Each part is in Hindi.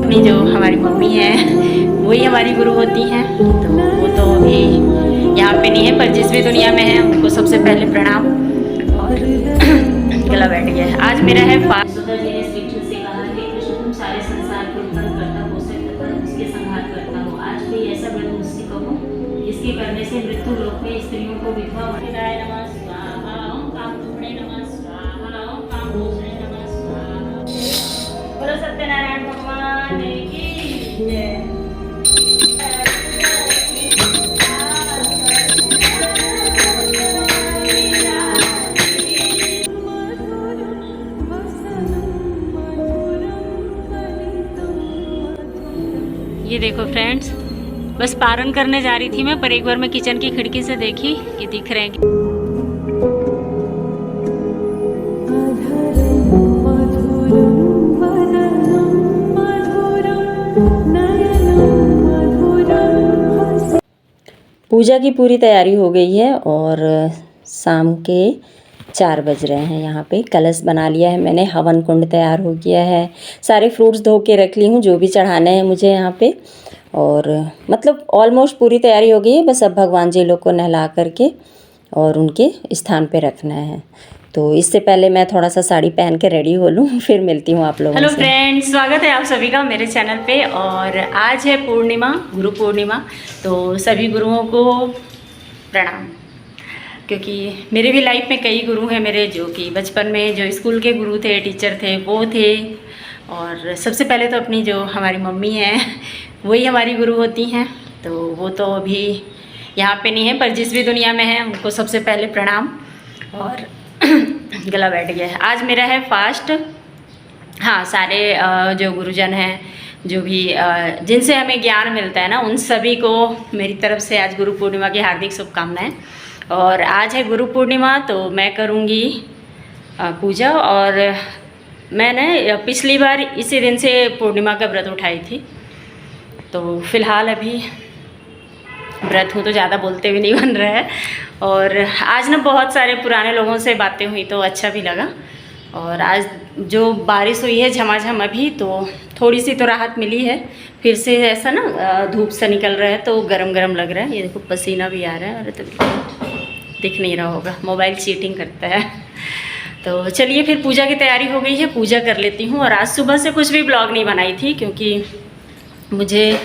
अपनी जो हमारी मम्मी है वही हमारी गुरु होती हैं। तो वो तो अभी यहाँ पे नहीं है, पर जिस भी दुनिया में है उनको सबसे पहले प्रणाम। और गला बैठ गया है। आज मेरा है फास्ट। से कहा कि कृष्ण तुम सारे संसार के उत्पन्न करता हो, तथा उसके संहार करता हो। आज कोई ऐसा व्रत मुझसे कहो जिसके करने से मृत्यु लोक में स्त्रियों को विधवा नमः स्वाहा, ओम कामधुक्णे नमः स्वाहा, ओम कामभूषणे नमः स्वाहा। बोलो सत्यनारायण भगवान की जय। ये देखो फ्रेंड्स, बस पारण करने जा रही थी मैं, पर एक बार मैं किचन की खिड़की से देखी कि दिख रहे हैं। पूजा की पूरी तैयारी हो गई है और शाम के 4 बज रहे हैं। यहाँ पे कलश बना लिया है मैंने, हवन कुंड तैयार हो गया है, सारे फ्रूट्स धो के रख ली हूँ जो भी चढ़ाने हैं मुझे यहाँ पे। और मतलब ऑलमोस्ट पूरी तैयारी हो गई है, बस अब भगवान जी लोग को नहला करके और उनके स्थान पे रखना है। तो इससे पहले मैं थोड़ा सा साड़ी पहन के रेडी हो लूँ, फिर मिलती हूँ आप लोगों से। हेलो फ्रेंड्स, स्वागत है आप सभी का मेरे चैनल पे। और आज है पूर्णिमा, गुरु पूर्णिमा। तो सभी गुरुओं को प्रणाम, क्योंकि मेरे भी लाइफ में कई गुरु हैं मेरे, जो कि बचपन में जो स्कूल के गुरु थे, टीचर थे, वो थे। और सबसे पहले तो अपनी जो हमारी मम्मी हैं वही हमारी गुरु होती हैं। तो वो तो अभी यहाँ पे नहीं है, पर जिस भी दुनिया में है उनको सबसे पहले प्रणाम। और गला बैठ गया है। आज मेरा है फास्ट। हाँ, सारे जो गुरुजन हैं, जो भी जिनसे हमें ज्ञान मिलता है ना, उन सभी को मेरी तरफ से आज गुरु पूर्णिमा की हार्दिक शुभकामनाएं। और आज है गुरु पूर्णिमा, तो मैं करूँगी पूजा। और मैंने पिछली बार इसी दिन से पूर्णिमा का व्रत उठाई थी। तो फ़िलहाल अभी व्रत हूँ तो ज़्यादा बोलते भी नहीं बन रहा है। और आज ना बहुत सारे पुराने लोगों से बातें हुई तो अच्छा भी लगा। और आज जो बारिश हुई है झमाझम अभी, तो थोड़ी सी तो राहत मिली है। फिर से ऐसा ना धूप से निकल रहा है तो गरम गरम लग रहा है। ये देखो पसीना भी आ रहा है। अरे तो दिख नहीं रहा होगा, मोबाइल चीटिंग करता है। तो चलिए, फिर पूजा की तैयारी हो गई है, पूजा कर लेती हूँ। और आज सुबह से कुछ भी ब्लॉग नहीं बनाई थी, क्योंकि मुझे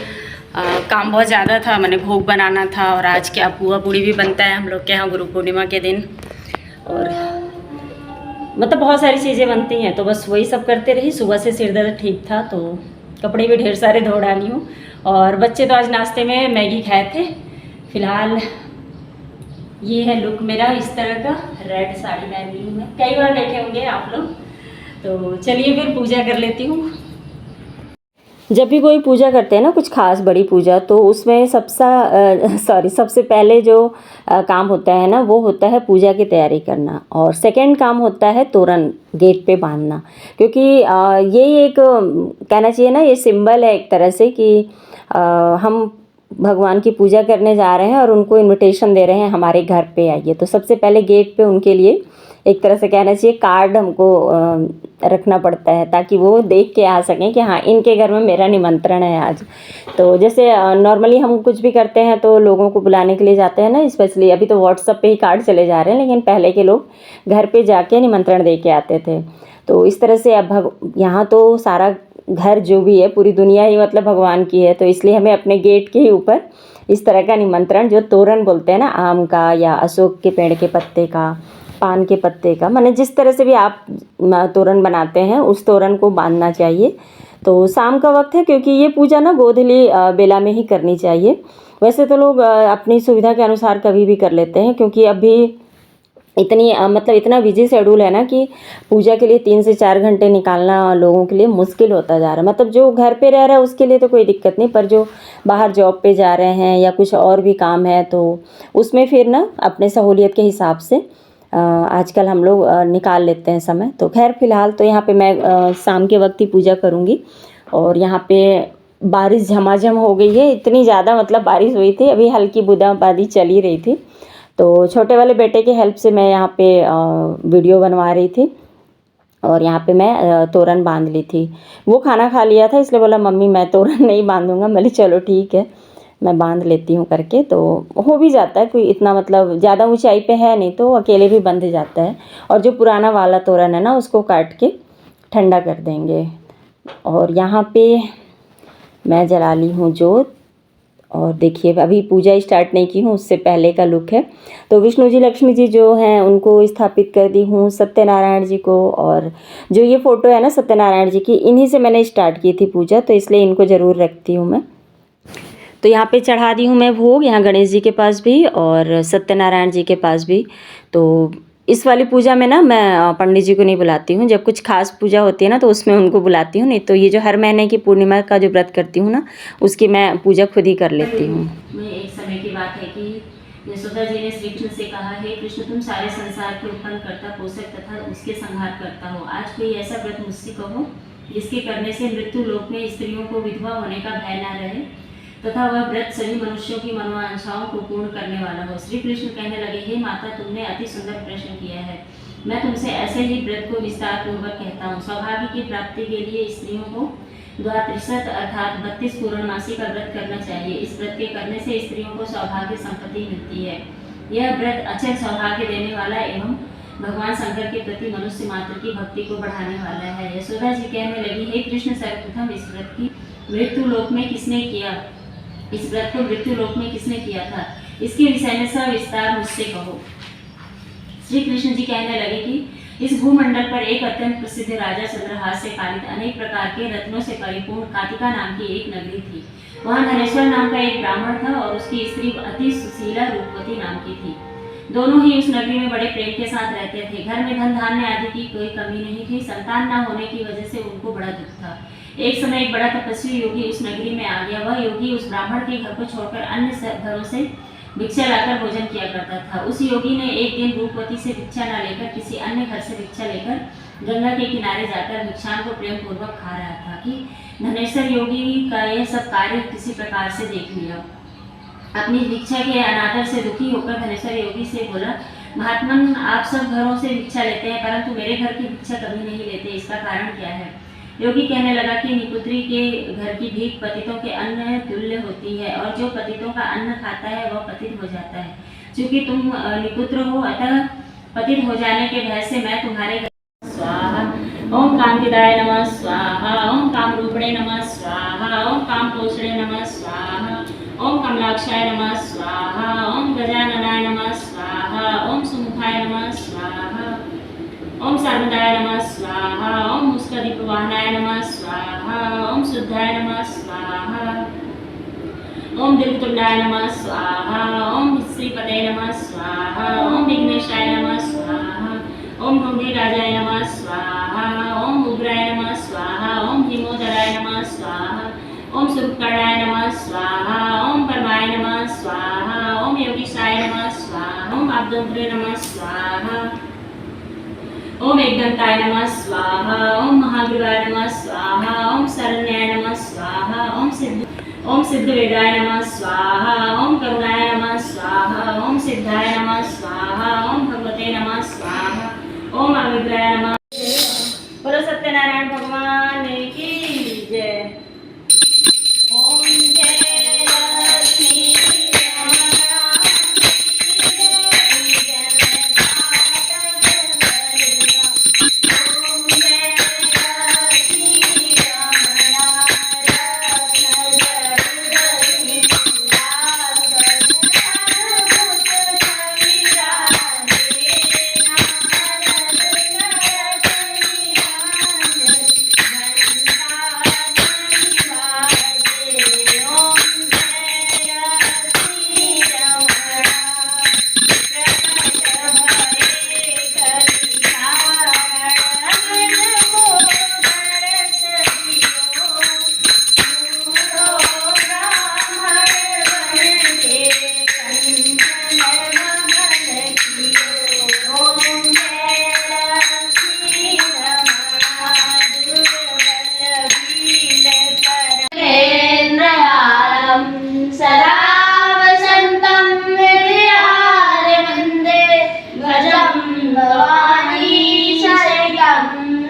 काम बहुत ज़्यादा था। मैंने भोग बनाना था, और आज क्या पुआ पूड़ी भी बनता है हम लोग के यहाँ गुरु पूर्णिमा के दिन। और मतलब बहुत सारी चीज़ें बनती हैं, तो बस वही सब करते रही। सुबह से सिर दर्द ठीक था, तो कपड़े भी ढेर सारे धो डाली हूँ। और बच्चे तो आज नाश्ते में मैगी खाए थे। फ़िलहाल ये है लुक मेरा, इस तरह का रेड साड़ी पहन ली हूँ मैं, कई बार देखे होंगे आप लोग। तो चलिए फिर पूजा कर लेती हूँ। जब भी कोई पूजा करते हैं ना, कुछ खास बड़ी पूजा, तो उसमें सबसे पहले जो काम होता है ना, वो होता है पूजा की तैयारी करना। और सेकंड काम होता है तोरण गेट पे बांधना। क्योंकि ये एक कहना चाहिए ना, ये सिंबल है एक तरह से कि हम भगवान की पूजा करने जा रहे हैं और उनको इनविटेशन दे रहे हैं हमारे घर पे आइए। तो सबसे पहले गेट पे उनके लिए एक तरह से कहना चाहिए कार्ड हमको रखना पड़ता है, ताकि वो देख के आ सकें कि हाँ, इनके घर में मेरा निमंत्रण है आज। तो जैसे नॉर्मली हम कुछ भी करते हैं तो लोगों को बुलाने के लिए जाते हैं ना, स्पेशली अभी तो व्हाट्सएप पे ही कार्ड चले जा रहे हैं, लेकिन पहले के लोग घर पे जाके निमंत्रण दे के आते थे। तो इस तरह से अब यहाँ तो सारा घर जो भी है, पूरी दुनिया ही मतलब भगवान की है। तो इसलिए हमें अपने गेट के ही ऊपर इस तरह का निमंत्रण, जो तोरण बोलते हैं ना, आम का या अशोक के पेड़ के पत्ते का, पान के पत्ते का, माने जिस तरह से भी आप तोरण बनाते हैं, उस तोरण को बांधना चाहिए। तो शाम का वक्त है, क्योंकि ये पूजा ना गोधूली बेला में ही करनी चाहिए। वैसे तो लोग अपनी सुविधा के अनुसार कभी भी कर लेते हैं, क्योंकि अभी इतनी मतलब इतना बिजी शेड्यूल है ना कि पूजा के लिए 3 से 4 घंटे निकालना लोगों के लिए मुश्किल होता जा रहा है। मतलब जो घर पे रह रहा है उसके लिए तो कोई दिक्कत नहीं, पर जो बाहर जॉब पे जा रहे हैं या कुछ और भी काम है, तो उसमें फिर ना अपने सहूलियत के हिसाब से आजकल हम लोग निकाल लेते हैं समय। तो खैर फ़िलहाल तो यहाँ पे मैं शाम के वक्त ही पूजा करूँगी। और यहाँ पे बारिश झमाझम हो गई है, इतनी ज़्यादा मतलब बारिश हुई थी, अभी हल्की बूंदाबांदी चल ही रही थी। तो छोटे वाले बेटे के हेल्प से मैं यहाँ पे वीडियो बनवा रही थी। और यहाँ पे मैं तोरन बांध ली थी। वो खाना खा लिया था इसलिए बोला मम्मी मैं तोरन नहीं बांधूंगा। मैं बोली चलो ठीक है मैं बांध लेती हूँ करके, तो हो भी जाता है, कोई इतना मतलब ज़्यादा ऊंचाई पे है नहीं तो अकेले भी बंध जाता है। और जो पुराना वाला तोरन है ना उसको काट के ठंडा कर देंगे। और यहाँ पे मैं जला ली हूँ जोत। और देखिए अभी पूजा स्टार्ट नहीं की हूँ, उससे पहले का लुक है। तो विष्णु जी लक्ष्मी जी जो हैं उनको स्थापित कर दी हूँ, सत्यनारायण जी को। और जो ये फ़ोटो है ना सत्यनारायण जी की, इन्हीं से मैंने स्टार्ट की थी पूजा, तो इसलिए इनको ज़रूर रखती हूँ मैं। तो यहाँ पे चढ़ा दी हूँ मैं भोग, यहाँ गणेश जी के पास भी और सत्यनारायण जी के पास भी। तो इस वाली पूजा में ना मैं पंडित जी को नहीं बुलाती हूँ। जब कुछ खास पूजा होती है ना तो उसमें उनको बुलाती हूँ, नहीं तो ये जो हर महीने की पूर्णिमा का जो व्रत करती हूँ ना उसकी मैं पूजा खुद ही कर लेती हूँ। मैं एक समय की बात है कि यशोदा जी ने श्री कृष्ण से कहा, हे कृष्ण तुम सारे संसार के उत्पन्न करता, पोषक तथा उसके संहार करता हो। आज कोई ऐसा व्रत मुझसे कहो जिसके करने से मृत्यु लोक में स्त्रियों को विधवा होने का भय न रहे तथा वह व्रत सभी मनुष्यों की मनोवांछाओं को पूर्ण करने वाला हो। श्री कृष्ण कहने लगे, हे माता तुमने अति सुंदर प्रश्न किया है। मैं तुमसे ऐसे ही व्रत को विस्तार पूर्वक कहता हूँ। सौभाग्य की प्राप्ति के लिए स्त्रियों को द्वात्रिशत अर्थात 32 पूर्णमासी का व्रत करना चाहिए। इस व्रत के करने से स्त्रियों को सौभाग्य संपत्ति मिलती है। यह व्रत अचल सौभाग्य देने वाला एवं भगवान शंकर के प्रति मनुष्य मात्र की भक्ति को बढ़ाने वाला है। यशोदा जी कहने लगी, हे कृष्ण सर्वप्रथम इस व्रत की मृत्यु लोक में किसने किया, इस व्रत को मृत्यु लोक में किसने किया था, इसके विषय में सविस्तार मुझसे कहो। श्री कृष्ण जी कहने लगे कि इस भूमंडल पर एक अत्यंत प्रसिद्ध राजा चंद्रहास से पालित अनेक प्रकार के रत्नों से परिपूर्ण कातिका नाम की एक नगरी थी। वहाँ धनेश्वर नाम का एक ब्राह्मण था और उसकी स्त्री अति सुशीला रूपवती नाम की थी। दोनों ही उस नगरी में बड़े प्रेम के साथ रहते थे। घर में धन धान्य आदि की कोई कमी नहीं थी। संतान न होने की वजह से उनको बड़ा दुख था। एक समय एक बड़ा तपस्वी योगी उस नगरी में आ गया। वह योगी उस ब्राह्मण के घर को छोड़कर अन्य घरों से भिक्षा लाकर भोजन किया करता था। उस योगी ने एक दिन रूपवती से भिक्षा न लेकर किसी अन्य घर से भिक्षा लेकर गंगा के किनारे जाकर भिक्षान को प्रेम पूर्वक खा रहा था कि धनेश्वर योगी का यह सब कार्य किसी प्रकार से देख लिया। अपनी भिक्षा के अनादर से दुखी होकर धनेश्वर योगी से बोला, महात्मन आप सब घरों से भिक्षा लेते हैं परंतु मेरे घर की भिक्षा कभी नहीं लेते, इसका कारण क्या है। योगी कहने लगा कि निपुत्री के घर की भीख पतितों के अन्न तुल्य होती है और जो पतितों का अन्न खाता है वह पतित हो जाता है। क्योंकि तुम निपुत्र हो अतः पतित हो जाने के भय से मैं तुम्हारे घर स्वाहा। ओम कांतिदाय नमः स्वाहा। ओम कामरूपिणे नमः स्वाहा। ओम कामपोषणे नमः स्वाहा। ओम कमलाक्षाय नमः स्वाहा। ओम गजाननाय नमः स्वाहा। ओम सुमुखाय नमः स्वाहा। ओम सर्वदाय नमः स्वाहा। ओम मुस्कदीपवाहनाय नमः स्वाहा। ओम शुद्धाय नमः स्वाहा। ओम दिव्यतुंडाय नमः स्वाहा। ओम श्रीपते नमः स्वाहा। ओम विघ्नेशाय नमः स्वाहा। ओम ढूंढीराजाय नमः स्वाहा। ओम उग्राय नमः स्वाहा। ओम हिमोदराय नमः स्वाहा। ओम सुरकर्णाय नमः स्वाहा। ओम परमाय नमः स्वाहा। ओम योगीशाय नमः स्वाहा। ओम आब्दोग्रे नमः स्वाहा। ओम एकदंताय नमः स्वाहा। ओम महागुरुवाय नमः स्वाहा। ओम शरण्याय नमः स्वाहा। ओम सिद्धवेदाय नमः स्वाहा। ओम करुणाय नमः स्वाहा। ओम सिद्धाय नमः स्वाहा। ओम भगवते नमः स्वाहा। ओम अविग्रहाय नमः। बोलो सत्यनारायण भगवान की जय। ओम जय लक्ष्मी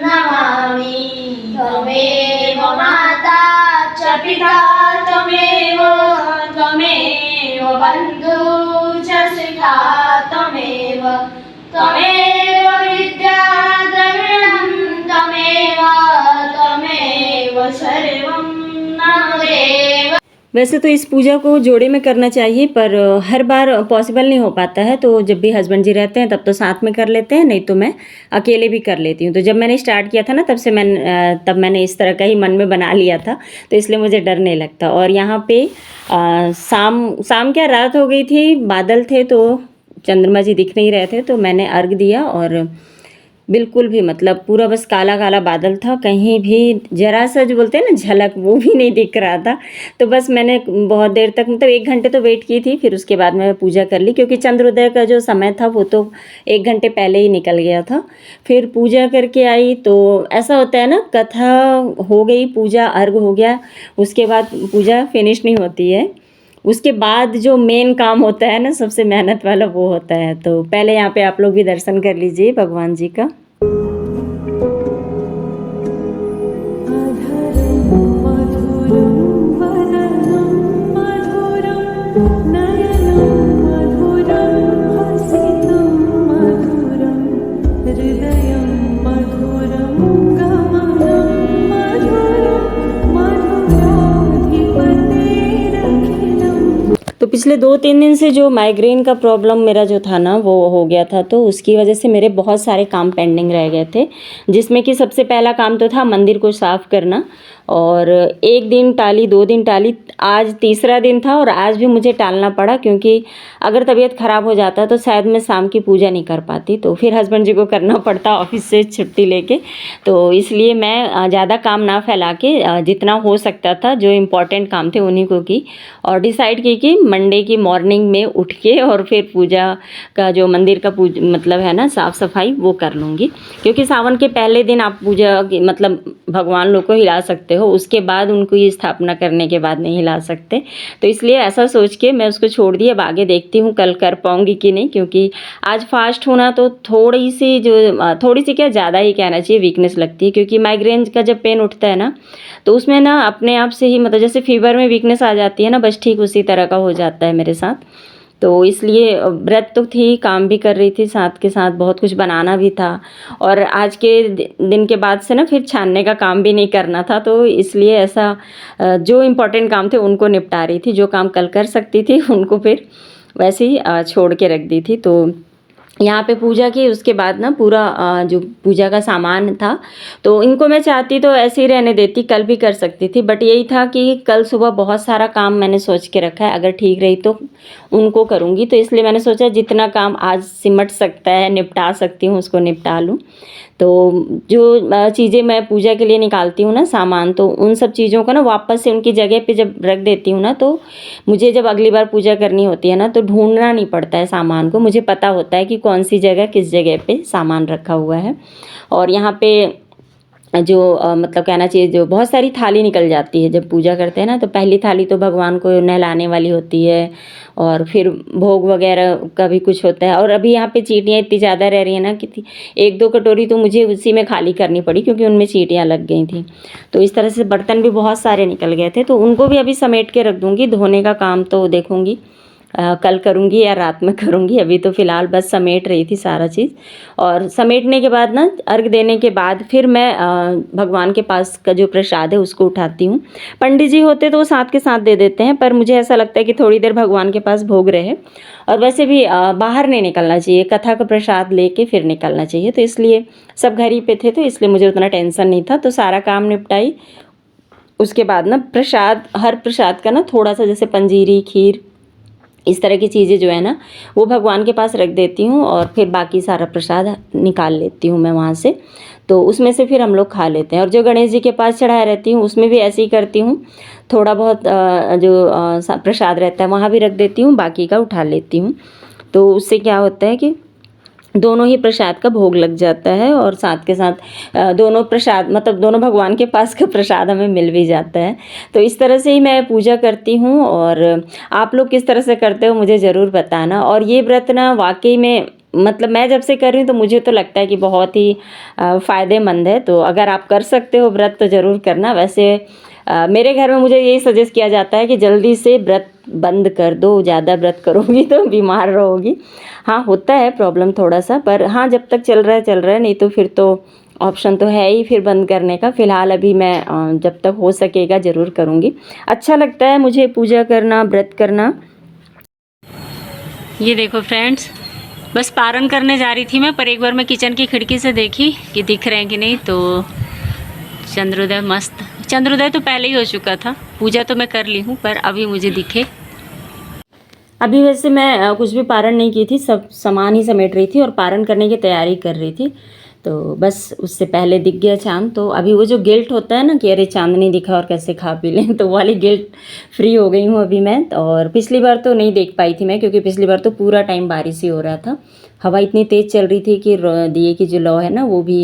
नमामि। त्वमेव माता च पिता त्वमेव बन्धु च सखा त्वमेव विद्या द्रविणं त्वमेव सर्वं मम देव। वैसे तो इस पूजा को जोड़े में करना चाहिए, पर हर बार पॉसिबल नहीं हो पाता है। तो जब भी हस्बैंड जी रहते हैं तब तो साथ में कर लेते हैं, नहीं तो मैं अकेले भी कर लेती हूँ। तो जब मैंने स्टार्ट किया था ना तब मैंने इस तरह का ही मन में बना लिया था, तो इसलिए मुझे डर नहीं लगता। और यहाँ पे शाम क्या रात हो गई थी, बादल थे तो चंद्रमा जी दिख नहीं रहे थे, तो मैंने अर्घ दिया और बिल्कुल भी मतलब पूरा बस काला काला बादल था, कहीं भी जरा सा जो बोलते हैं ना झलक, वो भी नहीं दिख रहा था। तो बस मैंने बहुत देर तक मतलब 1 घंटे तो वेट की थी, फिर उसके बाद मैं पूजा कर ली, क्योंकि चंद्रोदय का जो समय था वो तो 1 घंटे पहले ही निकल गया था। फिर पूजा करके आई तो ऐसा होता है ना, कथा हो गई, पूजा अर्घ हो गया, उसके बाद पूजा फिनिश नहीं होती है, उसके बाद जो मेन काम होता है ना सबसे मेहनत वाला, वो होता है। तो पहले यहाँ पे आप लोग भी दर्शन कर लीजिए भगवान जी का। तो पिछले 2-3 दिन से जो माइग्रेन का प्रॉब्लम मेरा जो था ना वो हो गया था, तो उसकी वजह से मेरे बहुत सारे काम पेंडिंग रह गए थे, जिसमें कि सबसे पहला काम तो था मंदिर को साफ़ करना। और 1 दिन टाली, 2 दिन टाली, आज तीसरा दिन था और आज भी मुझे टालना पड़ा, क्योंकि अगर तबीयत ख़राब हो जाता तो शायद मैं शाम की पूजा नहीं कर पाती, तो फिर हस्बैंड जी को करना पड़ता ऑफिस से छुट्टी लेके। तो इसलिए मैं ज़्यादा काम ना फैला के जितना हो सकता था, जो इम्पोर्टेंट काम थे उन्हीं को की, और डिसाइड की कि मंडे की मॉर्निंग में उठ के और फिर पूजा का जो मंदिर का मतलब है ना साफ़ सफाई वो कर लूँगी, क्योंकि सावन के पहले दिन आप पूजा की मतलब भगवान लोग को हिला सकते हो, उसके बाद उनको ये स्थापना करने के बाद नहीं हिला सकते। तो इसलिए ऐसा सोच के मैं उसको छोड़ दी। अब आगे देखती हूँ कल कर पाऊँगी कि नहीं, क्योंकि आज फास्ट होना तो थोड़ी सी क्या ज़्यादा ही कहना चाहिए वीकनेस लगती है, क्योंकि माइग्रेन का जब पेन उठता है ना तो उसमें ना अपने आप से ही मतलब जैसे फीवर में वीकनेस आ जाती है ना, बस ठीक उसी तरह का हो जाता है मेरे साथ। तो इसलिए व्रत तो थी, काम भी कर रही थी, साथ के साथ बहुत कुछ बनाना भी था, और आज के दिन के बाद से ना फिर छानने का काम भी नहीं करना था। तो इसलिए ऐसा जो इम्पोर्टेंट काम थे उनको निपटा रही थी, जो काम कल कर सकती थी उनको फिर वैसे ही छोड़ के रख दी थी। तो यहाँ पे पूजा की, उसके बाद ना पूरा जो पूजा का सामान था तो इनको मैं चाहती तो ऐसे ही रहने देती, कल भी कर सकती थी, बट यही था कि कल सुबह बहुत सारा काम मैंने सोच के रखा है, अगर ठीक रही तो उनको करूँगी। तो इसलिए मैंने सोचा जितना काम आज सिमट सकता है, निपटा सकती हूँ, उसको निपटा लूँ। तो जो चीज़ें मैं पूजा के लिए निकालती हूँ ना सामान, तो उन सब चीज़ों को ना वापस से उनकी जगह पे जब रख देती हूँ ना, तो मुझे जब अगली बार पूजा करनी होती है ना तो ढूंढना नहीं पड़ता है सामान को, मुझे पता होता है कि कौन सी जगह किस जगह पे सामान रखा हुआ है। और यहाँ पे जो मतलब कहना चाहिए, जो बहुत सारी थाली निकल जाती है जब पूजा करते हैं ना, तो पहली थाली तो भगवान को नहलाने वाली होती है, और फिर भोग वगैरह का भी कुछ होता है। और अभी यहाँ पे चींटियाँ इतनी ज़्यादा रह रही हैं ना कि 1-2 कटोरी तो मुझे उसी में खाली करनी पड़ी, क्योंकि उनमें चींटियाँ लग गई थी। तो इस तरह से बर्तन भी बहुत सारे निकल गए थे, तो उनको भी अभी समेट के रख दूँगी। धोने का काम तो देखूँगी कल करूँगी या रात में करूँगी, अभी तो फ़िलहाल बस समेट रही थी सारा चीज़। और समेटने के बाद ना अर्घ देने के बाद फिर मैं भगवान के पास का जो प्रसाद है उसको उठाती हूँ। पंडित जी होते तो वो साथ के साथ दे देते हैं, पर मुझे ऐसा लगता है कि थोड़ी देर भगवान के पास भोग रहे, और वैसे भी बाहर नहीं निकलना चाहिए, कथा का प्रसाद लेके फिर निकलना चाहिए। तो इसलिए सब घर ही पे थे, तो इसलिए मुझे उतना टेंशन नहीं था। तो सारा काम निपटाई, उसके बाद ना हर प्रसाद का ना थोड़ा सा, जैसे पंजीरी, खीर, इस तरह की चीज़ें जो है ना वो भगवान के पास रख देती हूँ, और फिर बाकी सारा प्रसाद निकाल लेती हूँ मैं वहाँ से। तो उसमें से फिर हम लोग खा लेते हैं। और जो गणेश जी के पास चढ़ाए रहती हूँ उसमें भी ऐसे ही करती हूँ, थोड़ा बहुत जो प्रसाद रहता है वहाँ भी रख देती हूँ, बाकी का उठा लेती हूँ। तो उससे क्या होता है कि दोनों ही प्रसाद का भोग लग जाता है, और साथ के साथ दोनों प्रसाद मतलब दोनों भगवान के पास का प्रसाद हमें मिल भी जाता है। तो इस तरह से ही मैं पूजा करती हूँ, और आप लोग किस तरह से करते हो मुझे ज़रूर बताना। और ये व्रत ना वाकई में मतलब मैं जब से कर रही हूँ तो मुझे तो लगता है कि बहुत ही फ़ायदेमंद है। तो अगर आप कर सकते हो व्रत तो ज़रूर करना। वैसे मेरे घर में मुझे यही सजेस्ट किया जाता है कि जल्दी से व्रत बंद कर दो, ज़्यादा व्रत करोगी तो बीमार रहोगी। हाँ, होता है प्रॉब्लम थोड़ा सा, पर हाँ जब तक चल रहा है चल रहा है, नहीं तो फिर तो ऑप्शन तो है ही फिर बंद करने का। फ़िलहाल अभी मैं जब तक हो सकेगा ज़रूर करूँगी। अच्छा लगता है मुझे पूजा करना, व्रत करना। ये देखो फ्रेंड्स, बस पारण करने जा रही थी मैं, पर एक बार मैं किचन की खिड़की से देखी कि दिख रहे हैं कि नहीं, तो चंद्रोदय मस्त। चंद्रोदय तो पहले ही हो चुका था, पूजा तो मैं कर ली हूँ, पर अभी मुझे दिखे। अभी वैसे मैं कुछ भी पारण नहीं की थी, सब सामान ही समेट रही थी और पारण करने की तैयारी कर रही थी। तो बस उससे पहले दिख गया चाँद। तो अभी वो जो गिल्ट होता है ना कि अरे चाँद नहीं दिखा और कैसे खा पी लें, तो वो वाली गिल्ट फ्री हो गई हूँ अभी मैं। और पिछली बार तो नहीं देख पाई थी मैं, क्योंकि पिछली बार तो पूरा टाइम बारिश ही हो रहा था। हवा इतनी तेज़ चल रही थी कि दिए की जो लौ है ना वो भी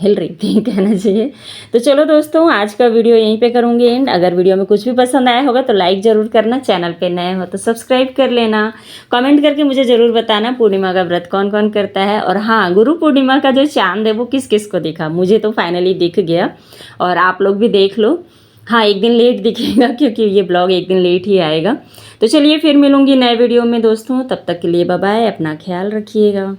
हिल रही थी कहना चाहिए। तो चलो दोस्तों, आज का वीडियो यहीं पे करूँगी एंड। अगर वीडियो में कुछ भी पसंद आया होगा तो लाइक ज़रूर करना, चैनल पे नए हो तो सब्सक्राइब कर लेना, कमेंट करके मुझे ज़रूर बताना पूर्णिमा का व्रत कौन कौन करता है। और हाँ, गुरु पूर्णिमा का जो चांद है वो किस किस को दिखा। मुझे तो फाइनली दिख गया और आप लोग भी देख लो। हाँ, एक दिन लेट दिखेगा क्योंकि ये ब्लॉग एक दिन लेट ही आएगा। तो चलिए फिर मिलूँगी नए वीडियो में दोस्तों, तब तक के लिए बाय बाय, अपना ख्याल रखिएगा।